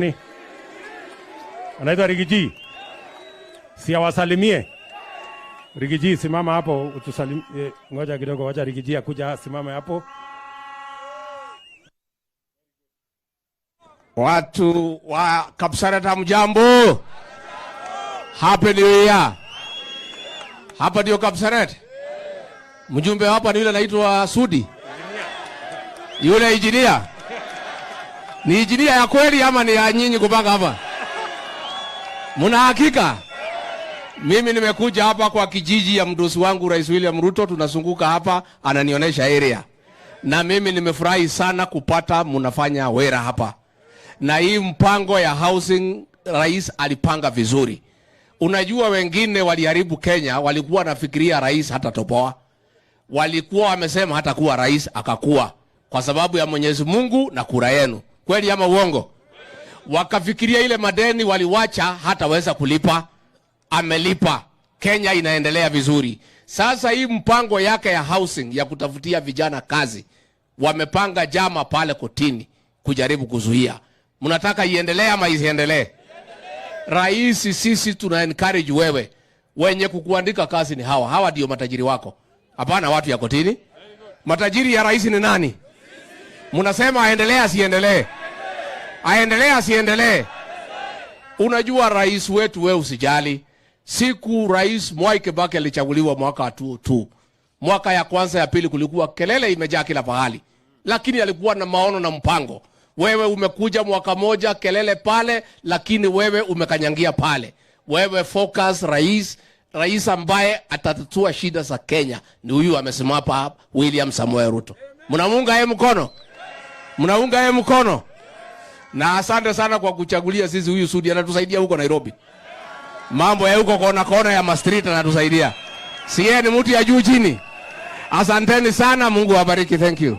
Ni anaitwa Rigiji, si awasalimie. Rigiji, simama hapo utusalimie. Ngoja kidogo, wacha Rigiji akuja, simama hapo. Watu wa Kapseret, hamjambo? Happy New Year. Hapa ndio Kapseret. Mjumbe hapa ni yule anaitwa Sudi. Yule engineer. Ni engineer ya kweli ama ni ya nyinyi kupanga hapa? Muna hakika? Mimi nimekuja hapa kwa kijiji ya mdosi wangu Rais William Ruto, tunazunguka hapa, ananionyesha area. Na mimi nimefurahi sana kupata mnafanya wera hapa. Na hii mpango ya housing rais alipanga vizuri. Unajua wengine waliharibu Kenya, walikuwa nafikiria rais hata toboa. Walikuwa wamesema hata kuwa rais akakuwa kwa sababu ya Mwenyezi Mungu na kura yenu. Kweli ama uongo? Wakafikiria ile madeni waliwacha hataweza kulipa, amelipa. Kenya inaendelea vizuri. Sasa hii mpango yake ya housing ya kutafutia vijana kazi, wamepanga jama pale kotini kujaribu kuzuia. Mnataka iendelee ama isiendelee? Rais, sisi tuna encourage wewe. Wenye kukuandika kazi ni hawa. Hawa ndio matajiri wako. Hapana watu ya kotini. Matajiri ya rais ni nani? Mnasema aendelee asiendelee? Aendelee asiendelee? Unajua rais wetu, wewe usijali. Siku rais Mwai Kibaki alichaguliwa mwaka 2002. Mwaka ya kwanza ya pili kulikuwa kelele imejaa kila pahali. Lakini alikuwa na maono na mpango. Wewe umekuja mwaka moja kelele pale, lakini wewe umekanyangia pale. Wewe focus rais ambaye atatatua shida za Kenya. Ni huyu amesimama hapa, William Samoei Ruto. Mnamuunga yeye mkono? Mnaunga yeye mkono? Na asante sana kwa kuchagulia sisi. Huyu Sudi anatusaidia huko Nairobi. Mambo ya huko kona ya Maastricht anatusaidia. Si yeye ni mtu ya juu chini. Asanteni sana, Mungu awabariki. Thank you.